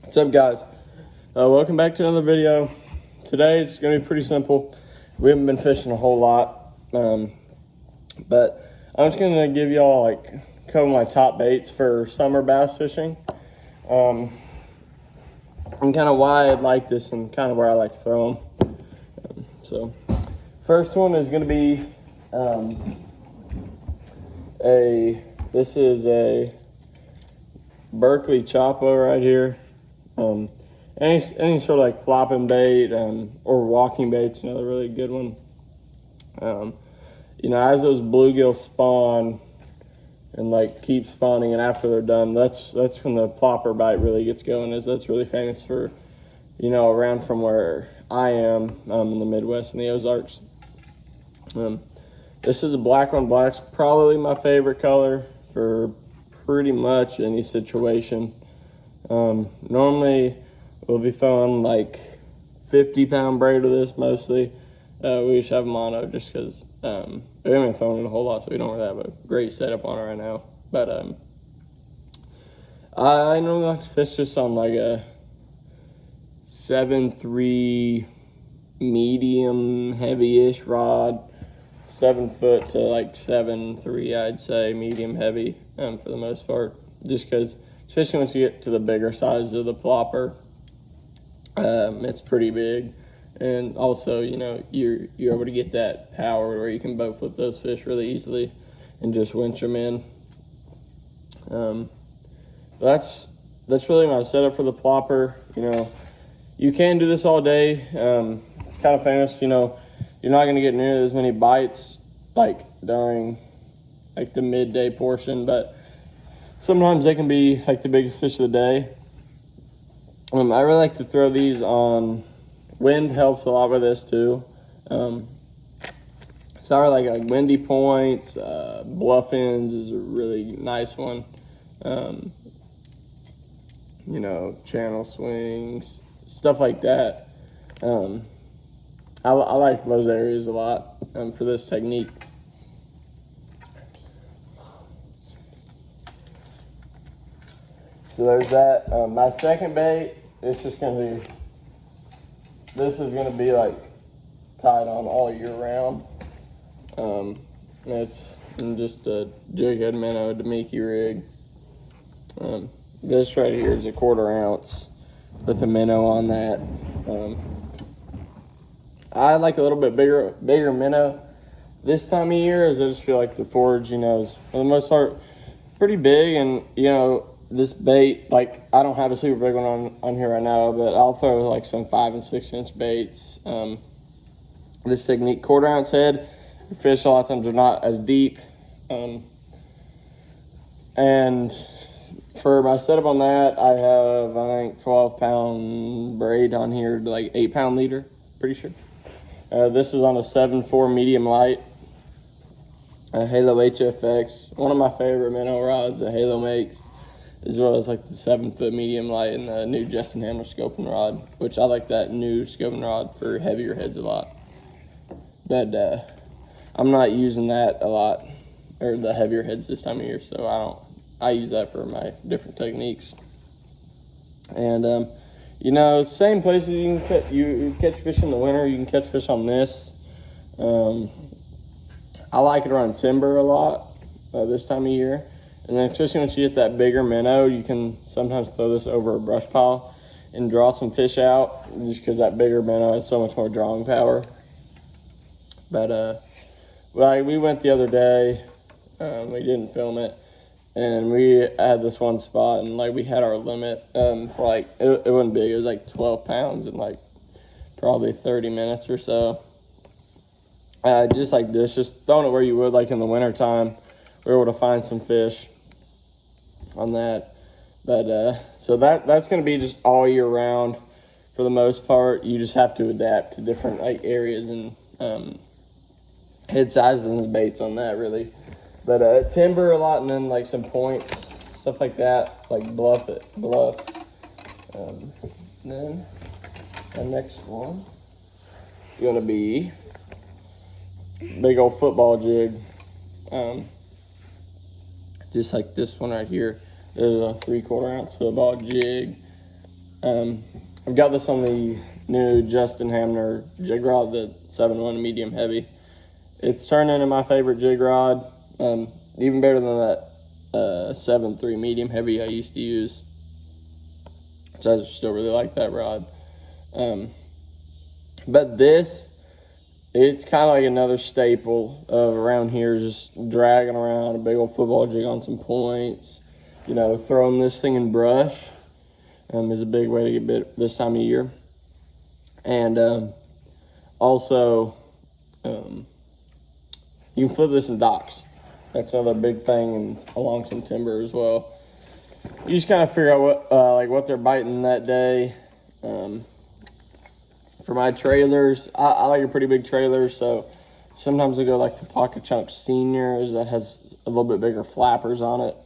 What's up, guys? Welcome back to another video. Today it's going to be pretty simple. We haven't been fishing a whole lot, but I'm just going to give y'all like a couple of my top baits for summer bass fishing, and kind of why I like this and kind of where I like to throw them. So first one is going to be this is a Berkley Chopo right here. Any sort of like flopping bait or walking bait's another really good one. As those bluegill spawn and like keep spawning, and after they're done, that's when the plopper bite really gets going. That's really famous for, around from where I am in the Midwest and the Ozarks. This is a black on black's probably my favorite color for pretty much any situation. Normally we'll be throwing like 50-pound braid of this mostly. We just have mono just because we haven't been throwing it a whole lot, so we don't really have a great setup on it right now. But I normally like to fish just on like a 7.3 medium heavy-ish rod, 7 foot to like 7.3, I'd say medium heavy for the most part, just because especially once you get to the bigger size of the plopper, it's pretty big. And also, you're able to get that power where you can boat flip those fish really easily and just winch them in. That's really my setup for the plopper. You can do this all day. It's kind of famous, you're not going to get nearly as many bites like during like the midday portion, but sometimes they can be like the biggest fish of the day. I really like to throw these on, wind helps a lot with this too. Sorry, like windy points, bluffins is a really nice one. Channel swings, stuff like that. I like those areas a lot for this technique. So there's that. My second bait, this is gonna be like tied on all year round. It's just a jighead minnow Damiki rig. This right here is a 1/4 ounce with a minnow on that. I like a little bit bigger minnow this time of year, as I just feel like the forage, is for the most part pretty big, and this bait, like I don't have a super big one on here right now, but I'll throw like some 5 and 6 inch baits. This technique, 1/4 ounce head, fish a lot of times are not as deep, and for my setup on that, I have I think 12-pound braid on here to like 8-pound leader, pretty sure. This is on a 7.4 medium light, Halo HFX, one of my favorite minnow rods that Halo makes, as well as like the 7-foot medium light and the new Justin Hammer scoping rod, which I like that new scoping rod for heavier heads a lot. But I'm not using that a lot, or the heavier heads this time of year, so I use that for my different techniques. And same places you catch fish in the winter, you can catch fish on this. I like it around timber a lot this time of year. And then especially once you get that bigger minnow, you can sometimes throw this over a brush pile and draw some fish out, just because that bigger minnow has so much more drawing power. But we went the other day, we didn't film it, and we had this one spot, and like we had our limit for like, it wasn't big, it was like 12 pounds in like probably 30 minutes or so. Just like this, just throwing it where you would like in the winter time, we were able to find some fish on that. But so that's going to be just all year round for the most part. You just have to adapt to different like areas and head sizes and the baits on that, really. But timber a lot, and then like some points, stuff like that, like bluffs. Then the next one is going to be big old football jig. Just like this one right here. There's a 3/4 ounce football jig. I've got this on the new Justin Hamner jig rod, the 7-1 medium heavy. It's turned into my favorite jig rod, even better than that 7.3 medium heavy I used to use. So I still really like that rod. But this, it's kind of like another staple of around here, just dragging around a big old football jig on some points. You know, throwing this thing in brush is a big way to get bit this time of year. And also, you can flip this in docks. That's another big thing along some timber as well. You just kind of figure out what they're biting that day. For my trailers, I like a pretty big trailer, so sometimes I go like the Pocket Chunk Seniors that has a little bit bigger flappers on it.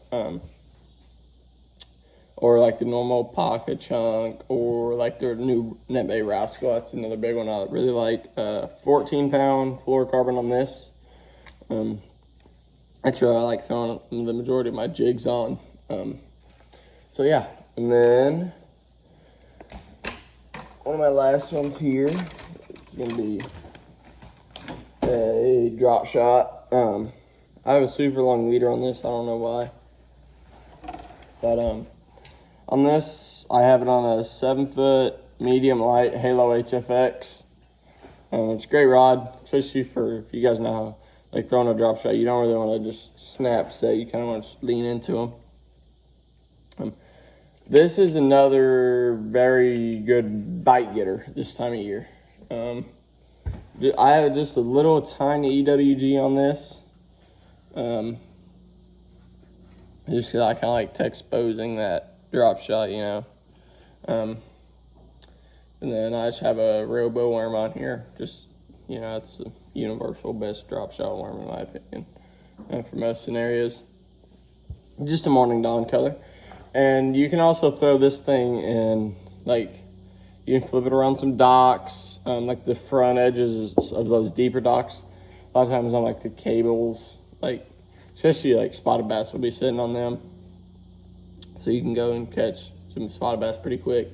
Or like the normal Pocket Chunk, or like their new NetBait Rascal. That's another big one I really like. 14-pound fluorocarbon on this. That's what I like throwing the majority of my jigs on. So yeah, and then one of my last ones here is gonna be a drop shot. I have a super long leader on this. I don't know why, but on this I have it on a 7-foot medium light Halo HFX. It's a great rod, especially for, if you guys know how, like throwing a drop shot, you don't really want to just snap set. You kind of want to lean into them. This is another very good bite getter this time of year. I have just a little tiny EWG on this. Just because I kind of like to exposing that drop shot, you know. And then I just have a Robo worm on here. Just, you know, it's a universal best drop shot worm in my opinion. For most scenarios. Just a Morning Dawn color. And you can also throw this thing in, like, you can flip it around some docks, like the front edges of those deeper docks. A lot of times on like the cables, like, especially like spotted bass will be sitting on them. So you can go and catch some spotted bass pretty quick.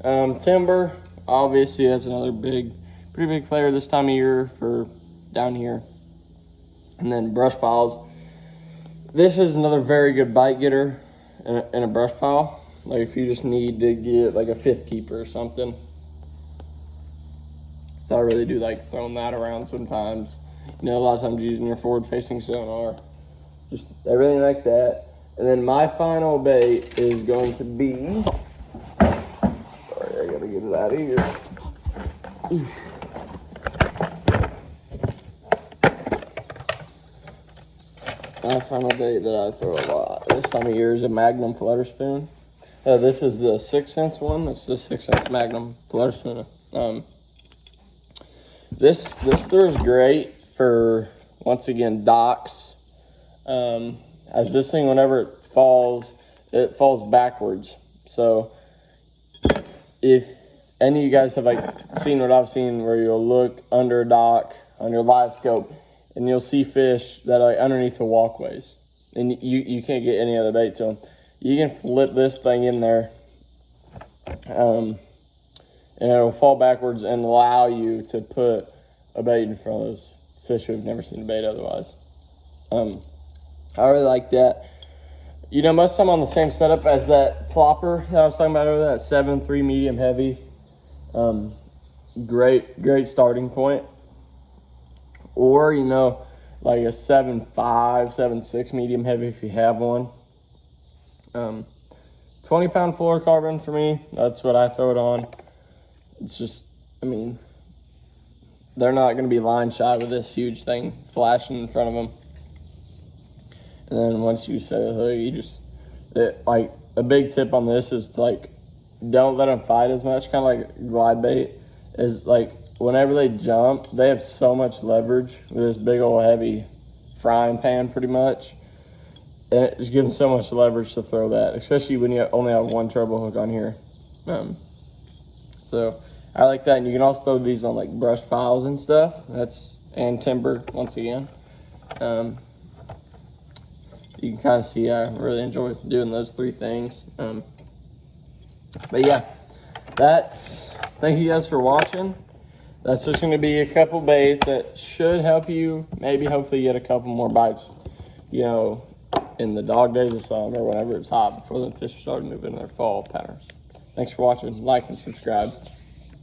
Timber, obviously that's another pretty big player this time of year for down here. And then brush piles. This is another very good bite getter in a brush pile. Like if you just need to get like a 5th keeper or something. So I really do like throwing that around sometimes. You know, a lot of times using your forward facing sonar. Just everything like that. And then my final bait is going to be, sorry, I gotta get it out of here. My final bait that I throw a lot this time of year is a Magnum flutter spoon. This is the 6-ounce one. It's the 6-ounce Magnum flutter spoon. This throws great for, once again, docks. As this thing, whenever it falls backwards. So if any of you guys have like seen what I've seen, where you'll look under a dock on your live scope and you'll see fish that are like underneath the walkways, and you can't get any other bait to them. You can flip this thing in there, and it'll fall backwards and allow you to put a bait in front of those fish who've never seen a bait otherwise. I really like that. You know, most of the time on the same setup as that plopper that I was talking about over there, that 7.3 medium heavy. Great starting point. Or, you know, like a 7.5, 7.6 medium heavy if you have one. 20-pound fluorocarbon for me. That's what I throw it on. It's just, I mean, they're not going to be line shy with this huge thing flashing in front of them. And then once you set a hook, you just, like, a big tip on this is to, like, don't let them fight as much, kind of like glide bait, is, like, whenever they jump, they have so much leverage with this big old heavy frying pan pretty much. And it just gives them so much leverage to throw that, especially when you only have one treble hook on here. So I like that. And you can also throw these on like brush piles and stuff. And timber once again. You can kind of see I really enjoy doing those 3 things. But yeah, Thank you guys for watching. That's just going to be a couple baits that should help you maybe hopefully get a couple more bites, you know, in the dog days of summer, whenever it's hot, before the fish start moving in their fall patterns. Thanks for watching. Like and subscribe.